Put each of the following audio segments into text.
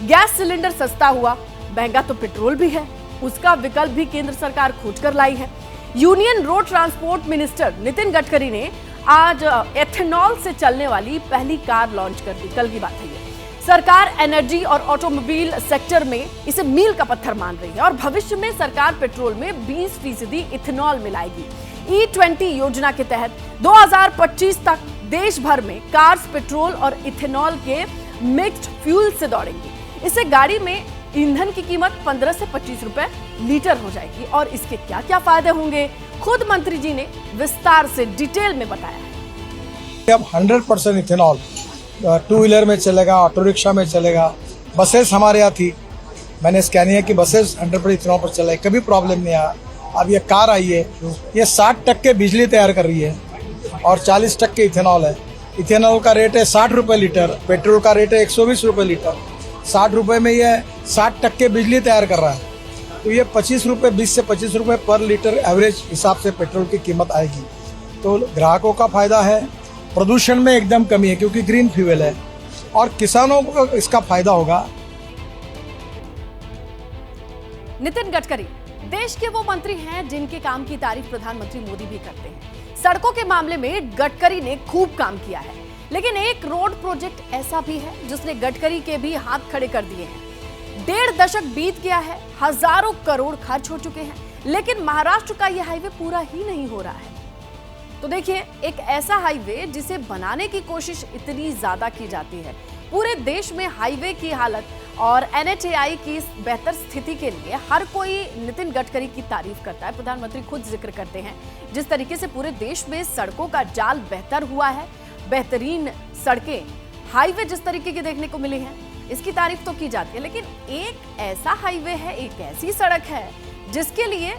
Gas cylinder सस्ता हुआ, महंगा तो पेट्रोल भी है, उसका विकल्प भी केंद्र सरकार खोज कर लाई है। Union road transport minister Nitin Gadkari ने आज एथेनॉल से चलने वाली पहली कार लॉन्च कर दी। कल की बात है ये। सरकार एनर्जी और ऑटोमोबाइल सेक्टर में इसे मील का पत्थर मान रही है और भविष्य में सरकार पेट्रोल में 20% इथेनॉल मिलाएगी। E20 योजना के तहत 2025 तक देश भर में कार्स पेट्रोल और इथेनॉल के मिक्स्ड फ्यूल से दौड़ेंगी। इससे गाड़ी में ईंधन की कीमत 15 से 25 रुपए लीटर हो जाएगी और इसके क्या क्या फायदे होंगे, खुद मंत्री जी ने विस्तार से डिटेल में बताया है। अब 100% इथेनॉल टू व्हीलर में चलेगा, ऑटो रिक्शा में चलेगा, बसेस हमारे यहाँ थी, मैंने स्कैनिया की बसेस 100% इथेनॉल पर चलाई, कभी प्रॉब्लम नहीं आया। अब ये कार आई है, ये 60% बिजली तैयार कर रही है और 40% इथेनॉल है। इथेनॉल का रेट है 60 रुपये लीटर, पेट्रोल का रेट है 120 रुपये लीटर। 60 रुपये में ये 60% बिजली तैयार कर रहा है, तो ये 25 रुपये, 20 से 25 रुपये पर लीटर एवरेज हिसाब से पेट्रोल की कीमत आएगी। तो ग्राहकों का फायदा है, प्रदूषण में एकदम कमी है क्योंकि ग्रीन फ्यूल है और किसानों को इसका फायदा होगा। नितिन गडकरी देश के वो मंत्री हैं जिनके काम की तारीफ प्रधानमंत्री मोदी भी करते हैं। सड़कों के मामले में गडकरी ने खूब काम किया है, लेकिन एक रोड प्रोजेक्ट ऐसा भी है जिसने गडकरी के भी हाथ खड़े कर दिए हैं। 1.5 दशक बीत गया है, हजारों करोड़ खर्च हो चुके हैं, लेकिन महाराष्ट्र का यह हाईवे पूरा ही नहीं हो रहा है। तो देखिए, एक ऐसा हाईवे जिसे बनाने की कोशिश इतनी ज्यादा की जाती है। पूरे देश में हाईवे की हालत और NHAI की बेहतर स्थिति के लिए हर कोई नितिन गडकरी की तारीफ करता है। प्रधानमंत्री खुद जिक्र करते हैं जिस तरीके से पूरे देश में सड़कों का जाल बेहतर हुआ है, बेहतरीन सड़कें, हाईवे जिस तरीके के देखने को मिले हैं, इसकी तारीफ तो की जाती है। लेकिन एक ऐसा हाईवे है, एक ऐसी सड़क है जिसके लिए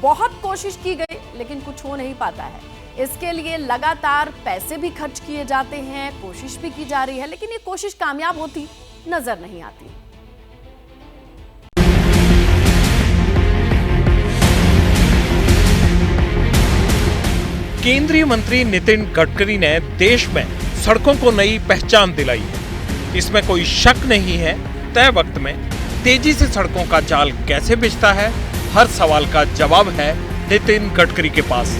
बहुत कोशिश की गई लेकिन कुछ हो नहीं पाता है। इसके लिए लगातार पैसे भी खर्च किए जाते हैं, कोशिश भी की जा रही है, लेकिन ये कोशिश कामयाब होती नजर नहीं आती। केंद्रीय मंत्री नितिन गडकरी ने देश में सड़कों को नई पहचान दिलाई है, इसमें कोई शक नहीं है। तय वक्त में तेजी से सड़कों का जाल कैसे बिछता है, हर सवाल का जवाब है नितिन गडकरी के पास।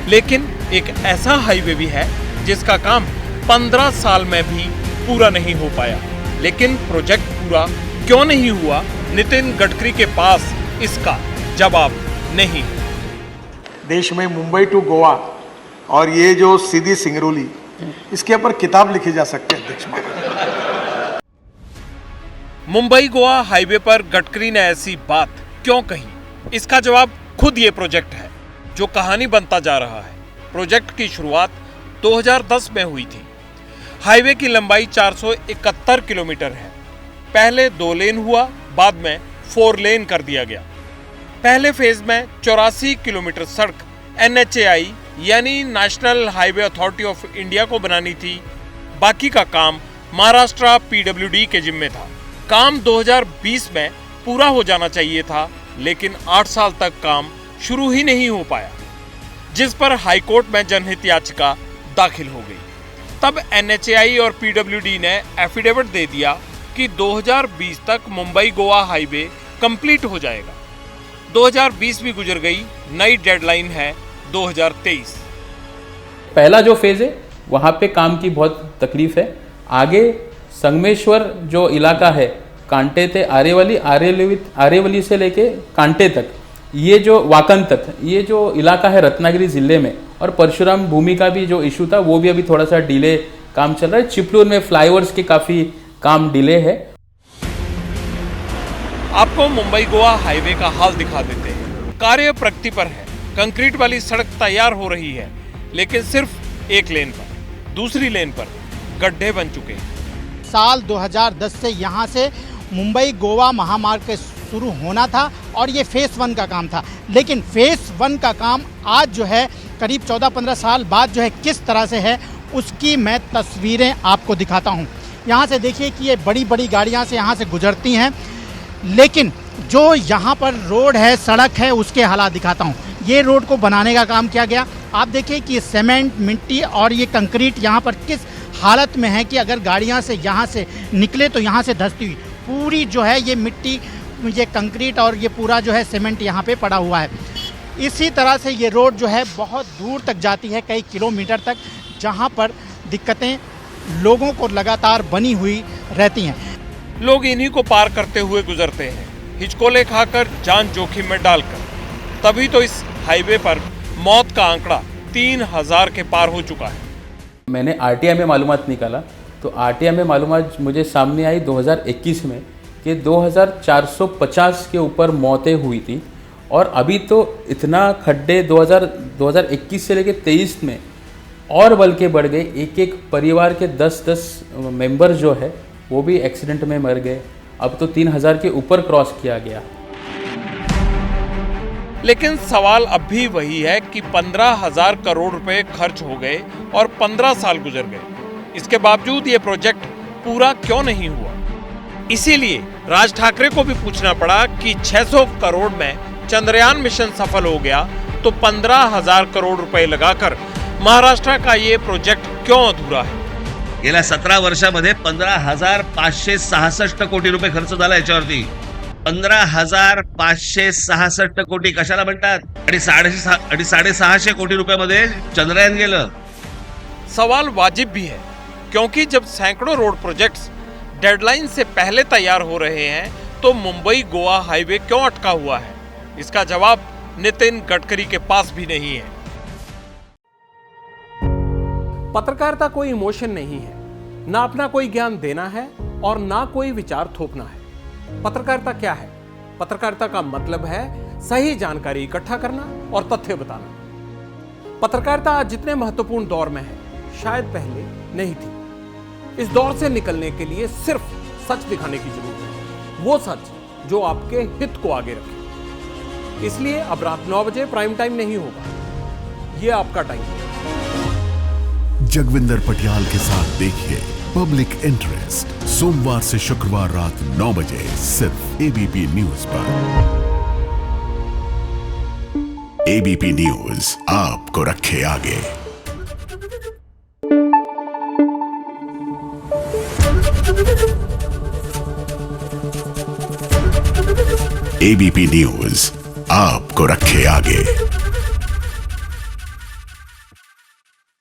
लेकिन एक ऐसा हाईवे भी है जिसका काम 15 साल में भी पूरा नहीं हो पाया। लेकिन प्रोजेक्ट पूरा क्यों नहीं हुआ, नितिन गडकरी के पास इसका जवाब नहीं। देश में मुंबई टू गोवा और ये जो सीधी सिंगरौली, इसके ऊपर किताब लिखी जा सकती है अध्यक्ष महोदय। मुंबई गोवा हाईवे पर गडकरी ने ऐसी बात क्यों कही, इसका जवाब खुद ये प्रोजेक्ट है जो कहानी बनता जा रहा है। प्रोजेक्ट की शुरुआत 2010 में हुई थी। हाईवे की लंबाई 471 किलोमीटर है। पहले 2 लेन हुआ, बाद में 4 लेन कर दिया गया। पहले फेज में 84 किलोमीटर सड़क NHAI यानी national highway authority of India को बनानी थी। बाकी का काम महाराष्ट्र PWD के जिम्मे था। काम 2020 में पूरा हो जाना चाहिए था, लेकिन 8 साल तक काम शुरू ही नहीं हो पाया, जिस पर हाईकोर्ट में जनहित याचिका दाखिल हो गई। तब NHAI और PWD ने एफिडेविट दे दिया कि 2020 तक मुंबई गोवा हाईवे कंप्लीट हो जाएगा। 2020 भी गुजर गई, नई डेडलाइन है 2023। पहला जो फेज है वहाँ पे काम की बहुत तकलीफ है। आगे संगमेश्वर जो इलाका है, कांटे से आरेवली से लेके कांटे तक, ये जो वाकन तक, ये जो इलाका है रत्नागिरी जिले में, और परशुराम भूमि का भी जो इशू था वो भी अभी थोड़ा सा डिले काम चल रहा है। चिपलूर में फ्लाईओवर्स के काफी काम डिले है। आपको मुंबई गोवा हाईवे का हाल दिखा देते हैं। कार्य प्रगति पर है, कंक्रीट वाली सड़क तैयार हो रही है, लेकिन सिर्फ एक लेन पर, दूसरी लेन पर गड्ढे बन चुके हैं। साल 2010 से यहाँ से मुंबई गोवा महामार्ग के शुरू होना था और ये फेज़ 1 का काम था, लेकिन फेज़ 1 का काम आज जो है करीब 14-15 साल बाद जो है किस तरह से है, उसकी मैं तस्वीरें आपको दिखाता हूँ। यहाँ से देखिए कि ये बड़ी बड़ी गाड़ियाँ से यहाँ से गुजरती हैं, लेकिन जो यहाँ पर रोड है, सड़क है, उसके हालात दिखाता हूँ। ये रोड को बनाने का काम किया गया। आप देखिए कि ये सीमेंट, मिट्टी और ये कंक्रीट यहाँ पर किस हालत में है कि अगर गाड़ियां से यहाँ से निकले तो यहाँ से धंसती हुई पूरी जो है ये मिट्टी, ये कंक्रीट और ये पूरा जो है सीमेंट यहाँ पे पड़ा हुआ है। इसी तरह से ये रोड जो है बहुत दूर तक जाती है, कई किलोमीटर तक, जहाँ पर दिक्कतें लोगों को लगातार बनी हुई रहती हैं। लोग इन्हीं को पार करते हुए गुजरते हैं, हिचकोले खाकर, जान जोखिम में डालकर। तभी तो इस हाईवे पर मौत का आंकड़ा 3000 के पार हो चुका है। मैंने आरटीआई में मालूमात निकाला तो आरटीआई में मालूमात मुझे सामने आई 2021 में कि 2450 के ऊपर मौतें हुई थी। और अभी तो इतना खड्डे 2021 से लेकर 23 में और बल्कि बढ़ गए। एक एक परिवार के 10-10 मेंबर जो है वो भी एक्सीडेंट में मर गए। अब तो 3000 के ऊपर क्रॉस किया गया। लेकिन सवाल अब भी वही है कि 15,000 करोड़ रुपए खर्च हो गए और 15 साल गुजर गए। इसके बावजूद ये प्रोजेक्ट पूरा क्यों नहीं हुआ? इसीलिए राज ठाकरे को भी पूछना पड़ा कि 600 करोड़ में चंद्रयान मिशन सफल हो गया तो 15,000 करोड़ रुपए लगाकर महाराष्ट्र का ये प्रोजेक्ट क्यों अधूरा है? गेल्या 17 वर्षामध्ये 15,566 कोटी रुपये खर्च झाला याच्यावरती। 15,566 कोटी कशाला म्हणतात? आणि 650 कोटी रुपयामध्ये चंद्रयान गेलं। सवाल वाजिब भी है, क्योंकि जब सैकड़ों रोड प्रोजेक्ट्स डेडलाइन से पहले तैयार हो रहे हैं तो मुंबई गोवा हाईवे क्यों अटका हुआ है? इसका जवाब नितिन गडकरी के पास भी नहीं है। पत्रकारिता कोई इमोशन नहीं है, ना अपना कोई ज्ञान देना है और ना कोई विचार थोपना है। पत्रकारिता क्या है? पत्रकारिता का मतलब है सही जानकारी इकट्ठा करना और तथ्य बताना। पत्रकारिता आज जितने महत्वपूर्ण दौर में है, शायद पहले नहीं थी। इस दौर से निकलने के लिए सिर्फ सच दिखाने की जरूरत है, वो सच जो आपके हित को आगे रखे। इसलिए अब रात 9 बजे प्राइम टाइम नहीं होगा, ये आपका टाइम है। जगविंदर पटियाल के साथ देखिए पब्लिक इंटरेस्ट, सोमवार से शुक्रवार रात 9 बजे सिर्फ एबीपी न्यूज पर। एबीपी न्यूज आपको रखे आगे। एबीपी न्यूज आपको रखे आगे।